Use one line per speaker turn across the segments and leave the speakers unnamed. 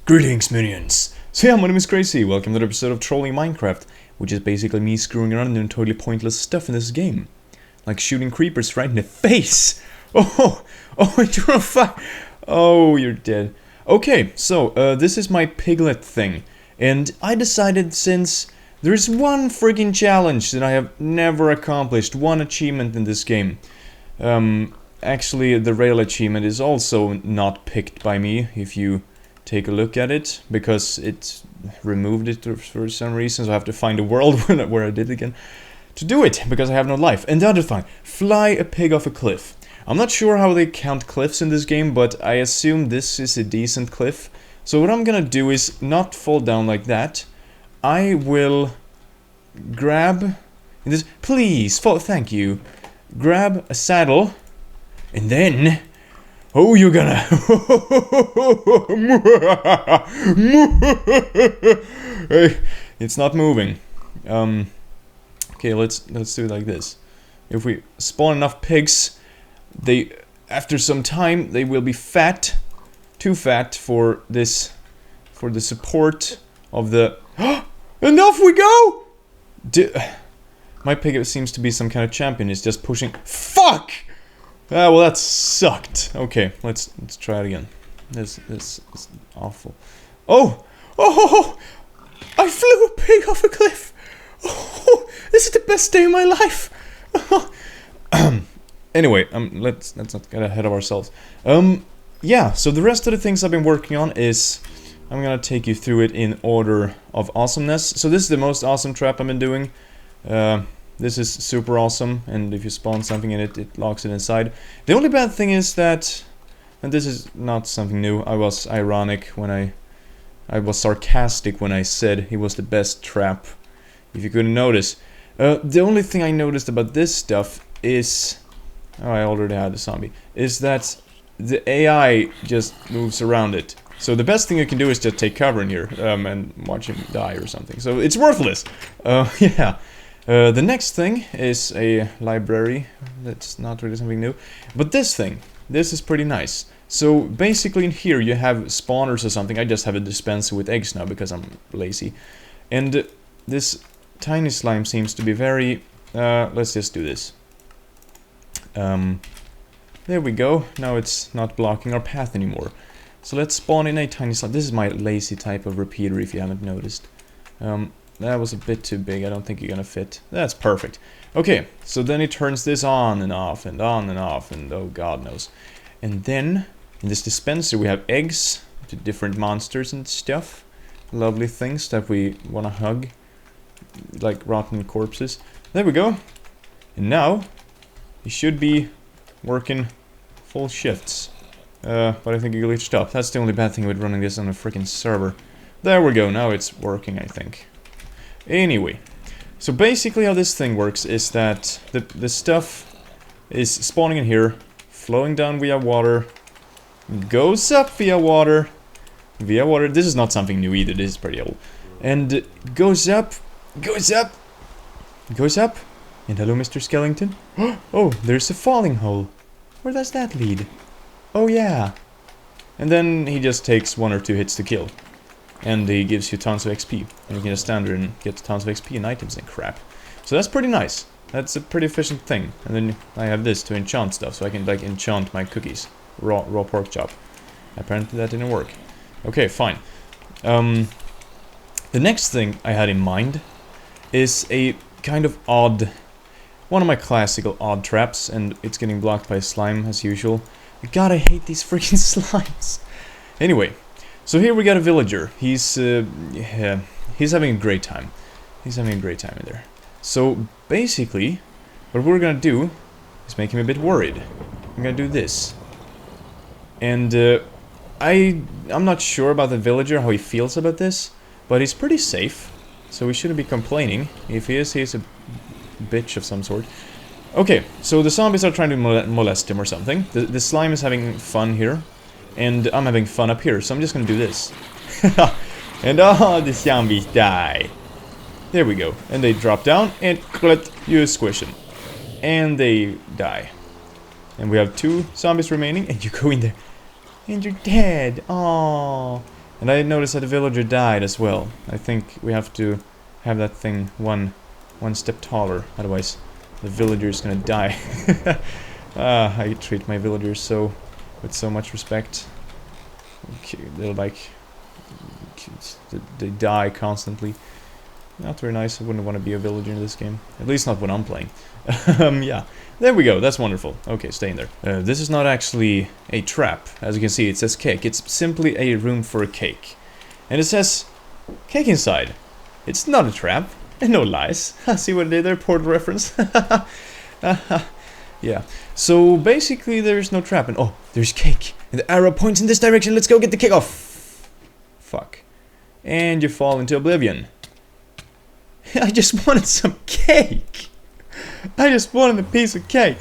Greetings, minions! So yeah, my name is Crazy, welcome to the episode of Trolling Minecraft, which is basically me screwing around and doing totally pointless stuff in this game. Like shooting creepers right in the face! Oh, you're on fire! Oh, you're dead. Okay, so, this is my piglet thing. And I decided since there's one friggin' challenge that I have never accomplished, one achievement in this game. Actually, the rail achievement is also not picked by me, if you take a look at it, because it removed it for some reason, so I have to find a world where I did it again to do it, because I have no life. And the other thing, fly a pig off a cliff. I'm not sure how they count cliffs in this game, but I assume this is a decent cliff. So what I'm gonna do is not fall down like that. I will grab this, please, thank you. Grab a saddle, and then oh, you're gonna it's not moving. Okay, let's do it like this. If we spawn enough pigs, after some time they will be fat, too fat for the support of the and off we go! My pig seems to be some kind of champion. He's just pushing. Fuck! Ah, well, that sucked. Okay, let's try it again. This is awful. Oh! I flew a pig off a cliff! Oh, this is the best day of my life! Anyway, let's not get ahead of ourselves. Yeah, so the rest of the things I've been working on is I'm gonna take you through it in order of awesomeness. So this is the most awesome trap I've been doing. This is super awesome, and if you spawn something in it, it locks it inside. The only bad thing is that, and this is not something new, I was ironic when I was sarcastic when I said it was the best trap, if you couldn't notice. The only thing I noticed about this stuff is, oh, I already had a zombie, is that the AI just moves around it. So the best thing you can do is just take cover in here, and watch him die or something. So it's worthless. Yeah. The next thing is a library. That's not really something new. But this is pretty nice. So basically in here you have spawners or something. I just have a dispenser with eggs now because I'm lazy. And this tiny slime seems to be very... let's just do this. There we go. Now it's not blocking our path anymore. So let's spawn in a tiny slime. This is my lazy type of repeater if you haven't noticed. That was a bit too big, I don't think you're gonna fit. That's perfect. Okay, so then it turns this on and off and on and off and oh god knows. And then, in this dispenser we have eggs to different monsters and stuff. Lovely things that we wanna hug. Like rotten corpses. There we go. And now, it should be working full shifts. But I think it glitched up. That's the only bad thing with running this on a freaking server. There we go, now it's working I think. Anyway, so basically how this thing works is that the stuff is spawning in here, flowing down via water, goes up via water, this is not something new either, this is pretty old, and goes up, and hello Mr. Skellington. Oh, there's a falling hole. Where does that lead? Oh yeah. And then he just takes 1 or 2 hits to kill. And he gives you tons of XP. And you can just stand there and get tons of XP and items and crap. So that's pretty nice. That's a pretty efficient thing. And then I have this to enchant stuff, so I can like enchant my cookies. Raw pork chop. Apparently that didn't work. Okay, fine. The next thing I had in mind is a kind of odd... one of my classical odd traps, and it's getting blocked by slime as usual. God, I hate these freaking slimes. Anyway. So here we got a villager. He's having a great time. He's having a great time in there. So basically, what we're gonna do is make him a bit worried. I'm gonna do this. And I'm not sure about the villager, how he feels about this, but he's pretty safe. So we shouldn't be complaining. If he is, he's a bitch of some sort. Okay, so the zombies are trying to molest him or something. The slime is having fun here. And I'm having fun up here, so I'm just gonna do this. And all the zombies die. There we go. And they drop down, and you squish them. And they die. And we have 2 zombies remaining, and you go in there. And you're dead. Aww. And I noticed that the villager died as well. I think we have to have that thing one step taller, otherwise the villager is gonna die. I treat my villagers with so much respect. Okay, they're like... they die constantly. Not very nice. I wouldn't want to be a villager in this game. At least not when I'm playing. Yeah. There we go. That's wonderful. Okay, stay in there. This is not actually a trap. As you can see, it says cake. It's simply a room for a cake. And it says cake inside. It's not a trap. And no lies. See what I did there? Portal reference. Yeah. So basically there's no trap. And oh, there's cake. And the arrow points in this direction. Let's go get the cake off. Fuck. And you fall into oblivion. I just wanted some cake. I just wanted a piece of cake.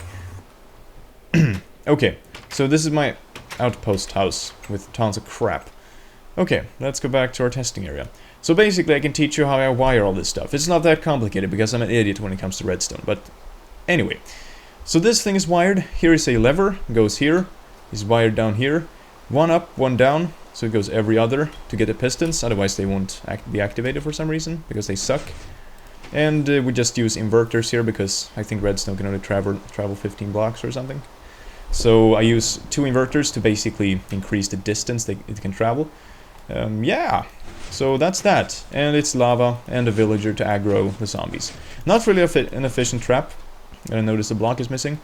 Okay, so this is my outpost house with tons of crap. Okay, let's go back to our testing area. So basically I can teach you how I wire all this stuff. It's not that complicated because I'm an idiot when it comes to redstone, but anyway. So this thing is wired. Here is a lever, goes here. It's wired down here. One up, one down. So it goes every other to get the pistons, otherwise they won't be activated for some reason, because they suck. And we just use inverters here, because I think redstone can only travel 15 blocks or something. So I use 2 inverters to basically increase the distance that it can travel. Yeah, so that's that. And it's lava and a villager to aggro the zombies. Not really an efficient trap. I notice the block is missing.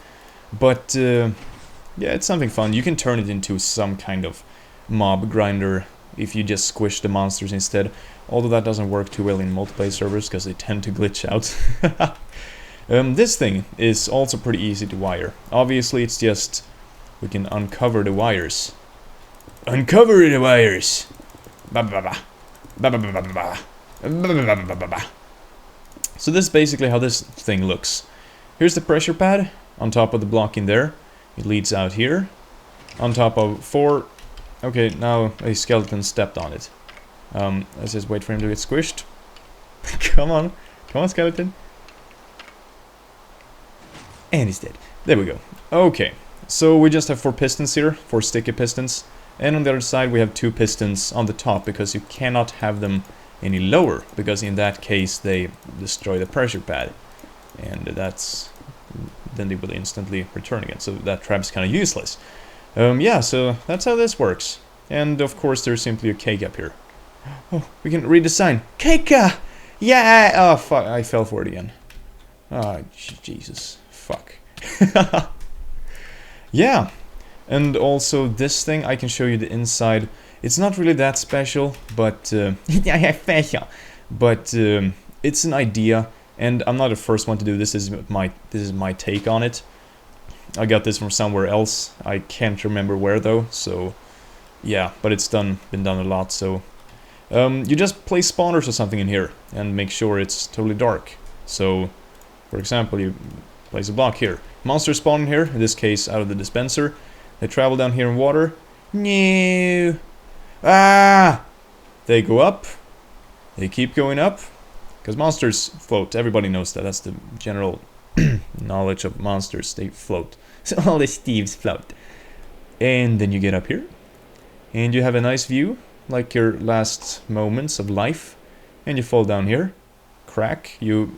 But yeah, it's something fun. You can turn it into some kind of mob grinder if you just squish the monsters instead, although that doesn't work too well in multiplayer servers because they tend to glitch out. This thing is also pretty easy to wire. Obviously it's just we can uncover the wires. Uncover the wires. So this is basically how this thing looks. Here's the pressure pad on top of the block in there. It leads out here on top of 4. Okay, now a skeleton stepped on it. Let's just wait for him to get squished. Come on, skeleton. And he's dead. There we go. Okay, so we just have 4 pistons here, 4 sticky pistons. And on the other side we have 2 pistons on the top, because you cannot have them any lower, because in that case they destroy the pressure pad. And then they will instantly return again, so that trap's kind of useless. Yeah, so that's how this works. And of course there's simply a cake up here. Oh, we can read the sign. Cakea! Yeah! Oh, fuck, I fell for it again. Oh, Jesus. Fuck. Yeah. And also this thing, I can show you the inside. It's not really that special, but... special. But it's an idea, and I'm not the first one to do this. This is my take on it. I got this from somewhere else. I can't remember where though, so yeah, but it's been done a lot, so you just place spawners or something in here and make sure it's totally dark. So for example, you place a block here. Monsters spawn in here, in this case out of the dispenser. They travel down here in water. No. Ah! They go up. They keep going up. Because monsters float. Everybody knows that. That's the general knowledge of monsters. They float. So all the Steves float. And then you get up here. And you have a nice view. Like your last moments of life. And you fall down here. Crack. You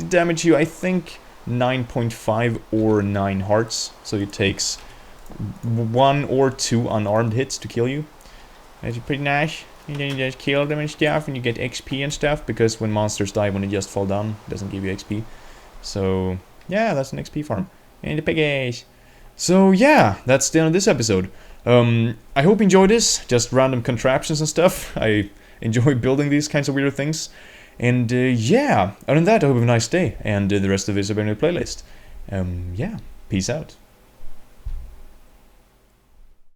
damage you, I think, 9.5 or 9 hearts. So it takes 1 or 2 unarmed hits to kill you. That's pretty nice. And then you just kill them and stuff, and you get XP and stuff, because when monsters die when they just fall down, it doesn't give you XP. So yeah, that's an XP farm. And the piggies. So yeah, that's the end of this episode. I hope you enjoyed this, just random contraptions and stuff. I enjoy building these kinds of weird things. And yeah, other than that, I hope you have a nice day, and the rest of this will be on the playlist. Yeah, peace out.